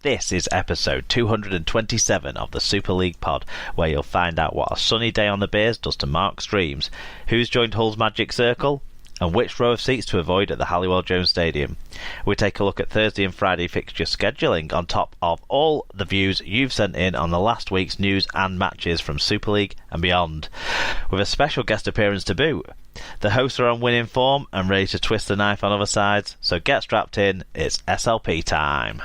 This is episode 227 of the Super League pod, where you'll find out what a sunny day on the Beers does to Mark's dreams, who's joined Hull's Magic Circle, and which row of seats to avoid at the Halliwell Jones Stadium. We take a look at Thursday and Friday fixture scheduling on top of all the views you've sent in on the last week's news and matches from Super League and beyond, with a special guest appearance to boot. The hosts are on winning form and ready to twist the knife on other sides, so get strapped in, it's SLP time.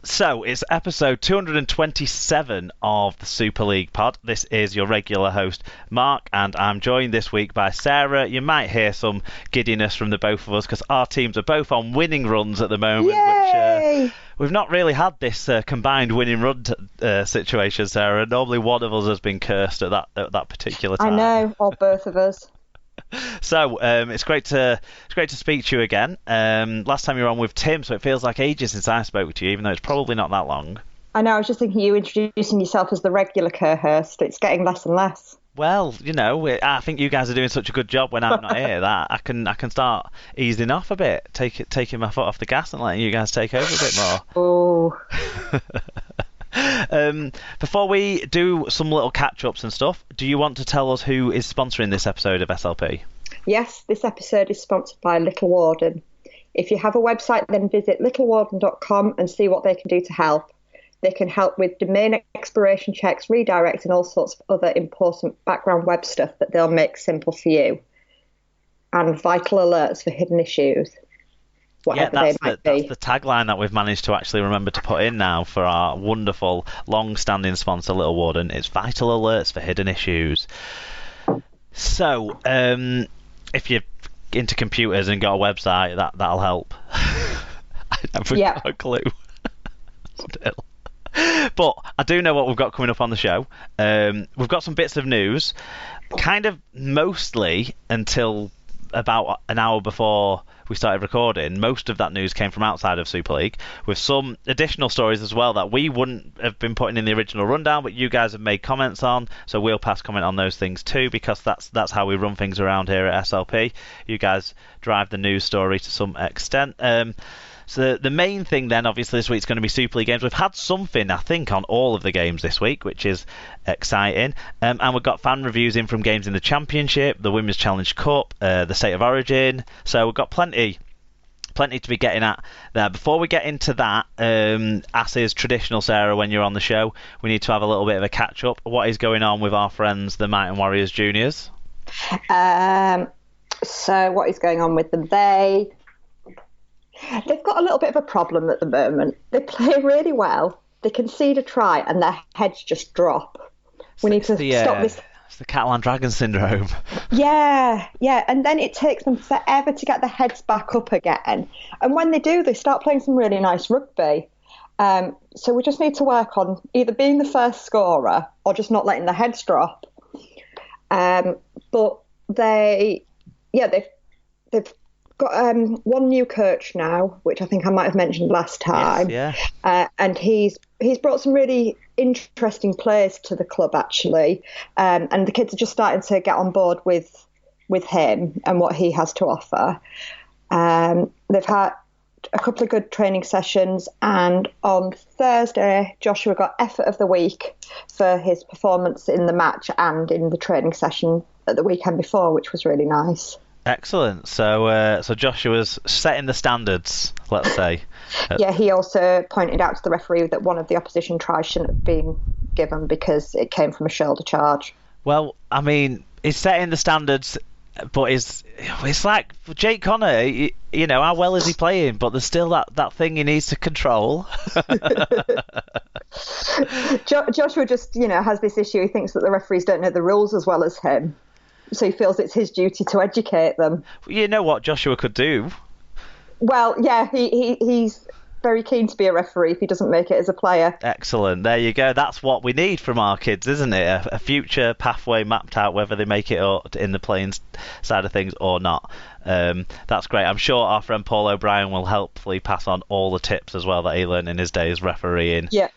So, it's episode 227 of the Super League pod. This is your regular host, Mark, and I'm joined this week by Sarah. You might hear some giddiness from the both of us because our teams are both on winning runs at the moment. Yay! Which we've not really had this combined winning run situation, Sarah. Normally one of us has been cursed at that particular time. I know, or both of us. So it's great to speak to you again. Last time you were on with Tim, so it feels like ages since I spoke to you, even though it's probably not that long. I know. I was just thinking you introducing yourself as the regular co-host. It's getting less and less. Well, you know, I think you guys are doing such a good job when I'm not here that I can start easing off a bit, taking my foot off the gas and letting you guys take over a bit more. Oh. Before we do some little catch-ups and stuff, do you want to tell us who is sponsoring this episode of SLP? Yes, this episode is sponsored by Little Warden. If you have a website, then visit littlewarden.com and see what they can do to help. They can help with domain expiration checks, redirect, and all sorts of other important background web stuff that they'll make simple for you. And vital alerts for hidden issues. Whatever they might be. That's the tagline that we've managed to actually remember to put in now for our wonderful, long-standing sponsor, Little Warden. It's vital alerts for hidden issues. So, if you're into computers and got a website, that'll help. I haven't got a clue. Still. But I do know what we've got coming up on the show. We've got some bits of news, kind of mostly until about an hour before we started recording. Most of that news came from outside of Super League, with some additional stories as well that we wouldn't have been putting in the original rundown, but you guys have made comments on, so we'll pass comment on those things too, because that's how we run things around here at SLP. You guys drive the news story to some extent. So the main thing then, obviously, this week's going to be Super League games. We've had something, I think, on all of the games this week, which is exciting. And we've got fan reviews in from games in the Championship, the Women's Challenge Cup, the State of Origin. So we've got plenty to be getting at there. Before we get into that, as is traditional, Sarah, when you're on the show, we need to have a little bit of a catch-up. What is going on with our friends, the Might and Warriors Juniors? So what is going on with them? They've got a little bit of a problem at the moment. They play really well. They concede a try and their heads just drop. We need to stop this. It's the Catalan Dragon syndrome. Yeah. And then it takes them forever to get their heads back up again. And when they do, they start playing some really nice rugby. So we just need to work on either being the first scorer or just not letting their heads drop. But they've got one new coach now, which I think I might have mentioned last time. Yes, yeah. And he's brought some really interesting players to the club, actually. And the kids are just starting to get on board with him and what he has to offer. They've had a couple of good training sessions, and on Thursday, Joshua got effort of the week for his performance in the match and in the training session at the weekend before, which was really nice. Excellent. So Joshua's setting the standards, let's say. Yeah, he also pointed out to the referee that one of the opposition tries shouldn't have been given because it came from a shoulder charge. Well, I mean, he's setting the standards, but it's like Jake Connor, you know, how well is he playing? But there's still that thing he needs to control. Joshua just, has this issue. He thinks that the referees don't know the rules as well as him. So he feels it's his duty to educate them. You know what Joshua could do? Well, yeah, he's very keen to be a referee if he doesn't make it as a player. Excellent. There you go. That's what we need from our kids, isn't it? A future pathway mapped out, whether they make it in the playing side of things or not. That's great. I'm sure our friend Paul O'Brien will helpfully pass on all the tips as well that he learned in his days refereeing. Yeah.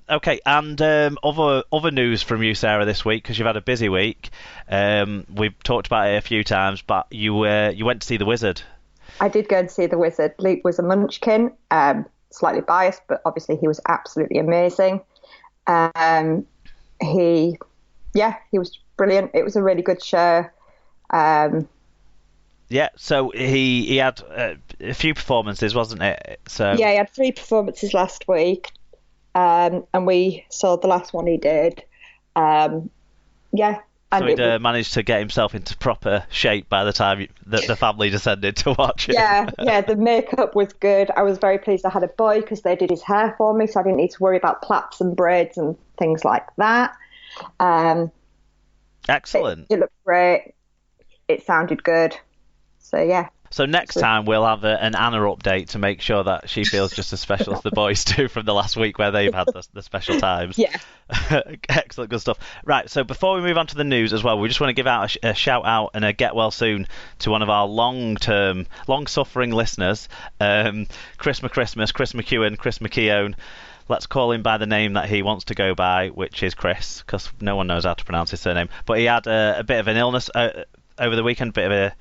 Okay, and other news from you, Sarah, this week, because you've had a busy week. We've talked about it a few times, but you went to see The Wizard. I did go and see The Wizard. Luke was a munchkin, slightly biased, but obviously he was absolutely amazing. He was brilliant. It was a really good show. Yeah, so he had a few performances, wasn't it? So yeah, he had 3 performances last week, and we saw the last one he did. So he'd managed to get himself into proper shape by the time the family descended to watch it. Yeah, the makeup was good. I was very pleased I had a boy because they did his hair for me, so I didn't need to worry about plaits and braids and things like that. Excellent. It looked great. It sounded good. So, yeah. So next time we'll have an Anna update to make sure that she feels just as special as the boys do from the last week where they've had the special times. Yeah. Excellent, good stuff. Right, so before we move on to the news as well, we just want to give out a shout out and a get well soon to one of our long-suffering listeners, Chris McChristmas, Chris McEwen, Chris McKeown. Let's call him by the name that he wants to go by, which is Chris, because no one knows how to pronounce his surname. But he had a bit of an illness over the weekend, a bit of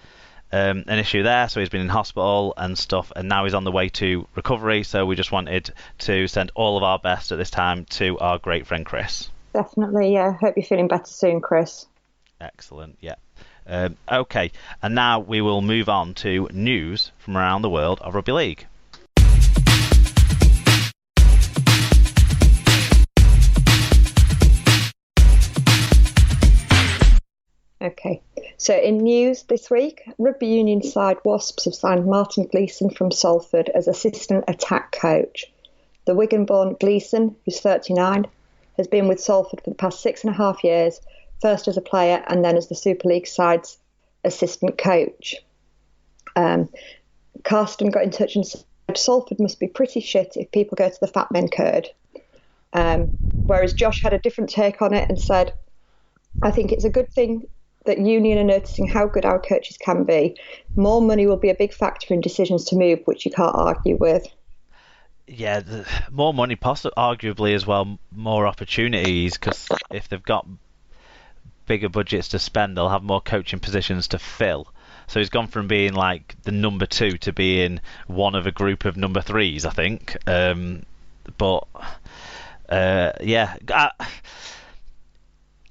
an issue there, so he's been in hospital and stuff, and now he's on the way to recovery, so we just wanted to send all of our best at this time to our great friend Chris. Definitely, yeah. Hope you're feeling better soon, Chris. Excellent, yeah. Okay, and now we will move on to news from around the world of Rugby League. Okay, so in news this week, Rugby Union side Wasps have signed Martin Gleeson from Salford as assistant attack coach. The Wigan-born Gleeson, who's 39, has been with Salford for the past 6.5 years, first as a player and then as the Super League side's assistant coach. Carsten got in touch and said Salford must be pretty shit if people go to the Fat Men Code. Whereas Josh had a different take on it and said, I think it's a good thing that Union are noticing how good our coaches can be. More money will be a big factor in decisions to move, which you can't argue with. Yeah, more money, arguably as well, more opportunities, because if they've got bigger budgets to spend, they'll have more coaching positions to fill. So he's gone from being like the number 2 to being one of a group of number 3s, I think.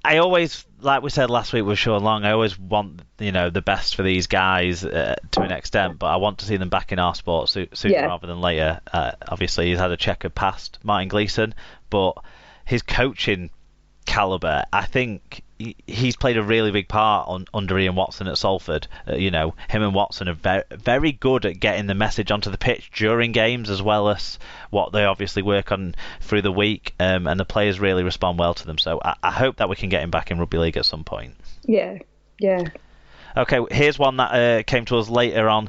I always, like we said last week with Sean Long, I always want the best for these guys to an extent, but I want to see them back in our sport sooner rather than later. Obviously, he's had a checkered past, Martin Gleeson, but his coaching calibre, I think he's played a really big part under Ian Watson at Salford. Him and Watson are very, very good at getting the message onto the pitch during games, as well as what they obviously work on through the week, and the players really respond well to them. So I hope that we can get him back in Rugby League at some point. Yeah. Okay, here's one that came to us later on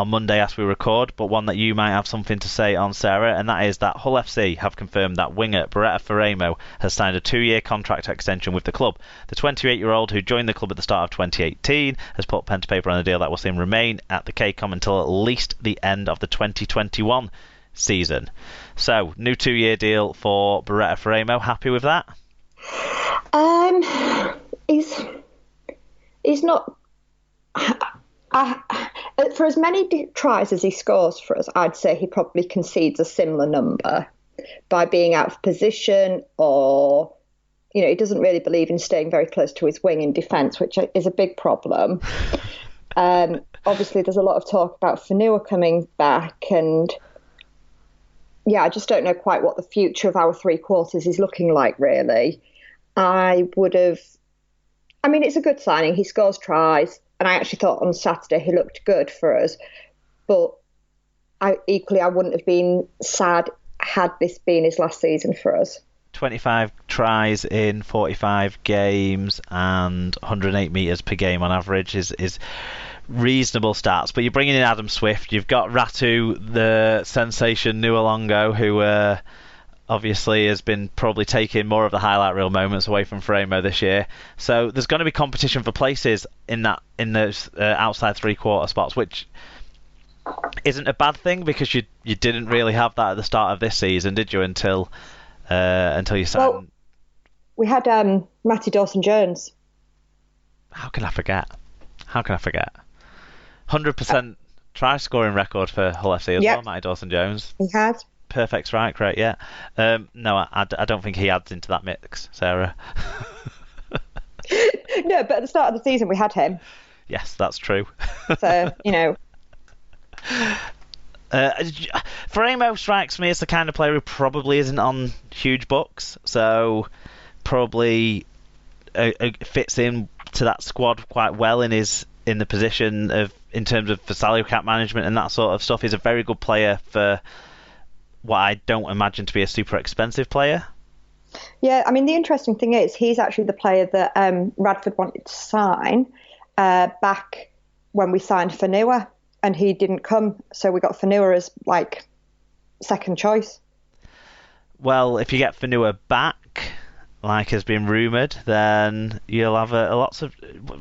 Monday as we record, but one that you might have something to say on, Sarah, and that is that Hull FC have confirmed that winger Beretta Ferramo has signed a 2-year contract extension with the club. The 28-year-old, who joined the club at the start of 2018, has put pen to paper on a deal that will see him remain at the KCOM until at least the end of the 2021 season. So, new 2-year deal for Beretta Ferramo. Happy with that? He's not... for as many tries as he scores for us, I'd say he probably concedes a similar number by being out of position, or he doesn't really believe in staying very close to his wing in defence, which is a big problem. Obviously, there's a lot of talk about Fanua coming back, and I just don't know quite what the future of our 3 quarters is looking like, really. It's a good signing. He scores tries. And I actually thought on Saturday he looked good for us. But I wouldn't have been sad had this been his last season for us. 25 tries in 45 games and 108 metres per game on average is reasonable stats. But you're bringing in Adam Swift. You've got Ratu, the sensation Nualongo, who obviously has been probably taking more of the highlight reel moments away from Framo this year. So there's going to be competition for places in those outside three-quarter spots, which isn't a bad thing because you didn't really have that at the start of this season, did you? Until you signed. Well, we had Matty Dawson-Jones. How can I forget? 100% try scoring record for Hull FC as well, Matty Dawson-Jones. He has. Perfect strike rate, yeah. No, I don't think he adds into that mix, Sarah. No, but at the start of the season we had him. Yes, that's true. So, Framo strikes me as the kind of player who probably isn't on huge bucks, so probably fits in to that squad quite well in the position in terms of for salary cap management and that sort of stuff. He's a very good player for what I don't imagine to be a super expensive player. Yeah, I mean, the interesting thing is he's actually the player that Radford wanted to sign back when we signed Fanua, and he didn't come, so we got Fanua as second choice. Well, if you get Fanua back, like has been rumoured, then you'll have lots of.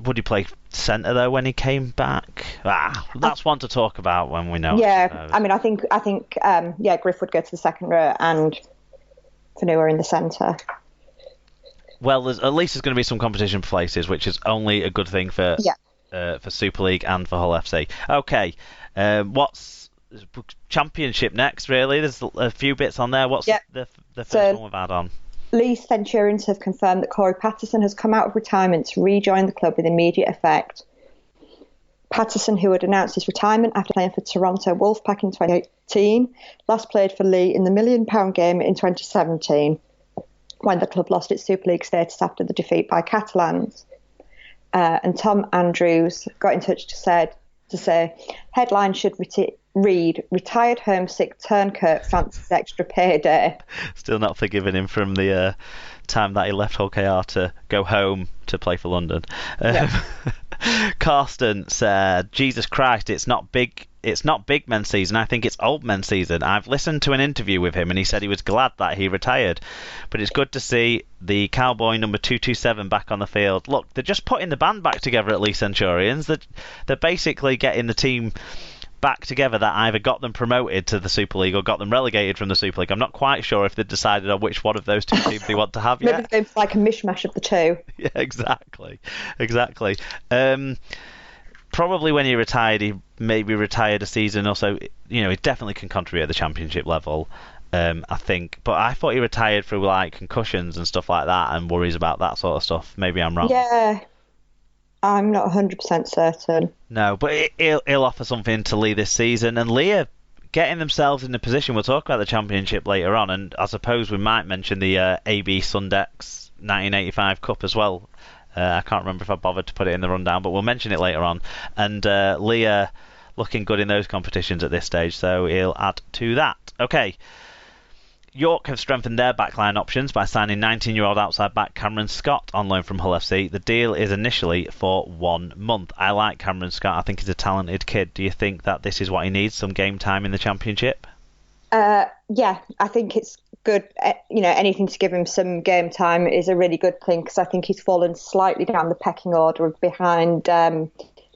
Would he play centre though when he came back? That's one to talk about when we know. Yeah, I mean, I think Griff would go to the second row and Fanua in the centre. Well, at least there's going to be some competition for places, which is only a good thing for Super League and for Hull FC. Okay, what's Championship next? Really, there's a few bits on there. What's the first one we've had on? Leeds Centurions have confirmed that Corey Patterson has come out of retirement to rejoin the club with immediate effect. Patterson, who had announced his retirement after playing for Toronto Wolfpack in 2018, last played for Lee in the £1 million game in 2017, when the club lost its Super League status after the defeat by Catalans. And Tom Andrews got in touch to say headline should read, retired homesick turncoat fancies extra payday. Still not forgiving him from the time that he left Hull KR to go home to play for London. Carsten said, Jesus Christ, it's not big men's season, I think it's old men's season. I've listened to an interview with him and he said he was glad that he retired, but it's good to see the cowboy number 227 back on the field. Look, they're just putting the band back together at Leeds Centurions. They're basically getting the team back together that either got them promoted to the Super League or got them relegated from the Super League. I'm not quite sure if they've decided on which one of those two teams they want to have yet. Maybe it's like a mishmash of the two. Yeah, exactly. Probably when he retired, he maybe retired a season or so. He definitely can contribute at the Championship level, I think. But I thought he retired through concussions and stuff like that and worries about that sort of stuff. Maybe I'm wrong. Yeah. I'm not 100% certain. No, but he'll offer something to Lee this season. And Lee are getting themselves in a position. We'll talk about the Championship later on. And I suppose we might mention the AB Sundex 1985 Cup as well. I can't remember if I bothered to put it in the rundown, but we'll mention it later on. And Lee are looking good in those competitions at this stage, so he'll add to that. Okay. York have strengthened their backline options by signing 19-year-old outside back Cameron Scott on loan from Hull FC. The deal is initially for 1 month. I like Cameron Scott. I think he's a talented kid. Do you think that this is what he needs, some game time in the Championship? Yeah, I think it's good. Anything to give him some game time is a really good thing because I think he's fallen slightly down the pecking order behind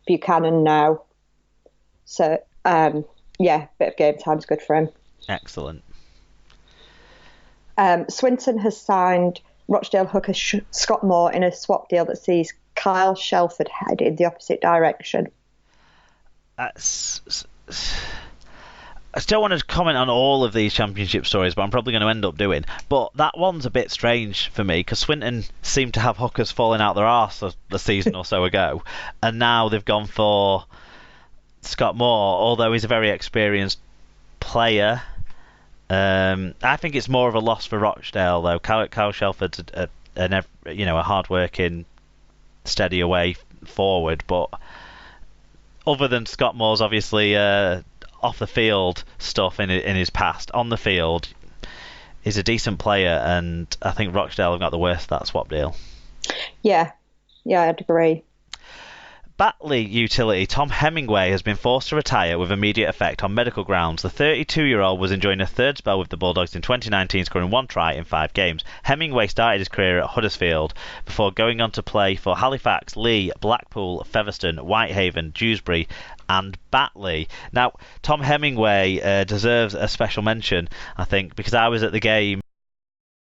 Buchanan now. So, bit of game time is good for him. Excellent. Swinton has signed Rochdale hooker Scott Moore in a swap deal that sees Kyle Shelford head in the opposite direction. I still want to comment on all of these Championship stories, but I'm probably going to end up doing. But that one's a bit strange for me because Swinton seemed to have hookers falling out their arse a season or so ago, and now they've gone for Scott Moore, although he's a very experienced player. I think it's more of a loss for Rochdale, though. Kyle Shelford's a hard-working, steady away forward, but other than Scott Moore's obviously off the field stuff in his past, on the field, he's a decent player, and I think Rochdale have got the worst of that swap deal. Yeah, I'd agree. Batley utility Tom Hemingway has been forced to retire with immediate effect on medical grounds. The 32-year-old was enjoying a third spell with the Bulldogs in 2019, scoring 1 try in 5 games. Hemingway started his career at Huddersfield before going on to play for Halifax, Leigh, Blackpool, Featherstone, Whitehaven, Dewsbury and Batley. Now, Tom Hemingway deserves a special mention, I think, because I was at the game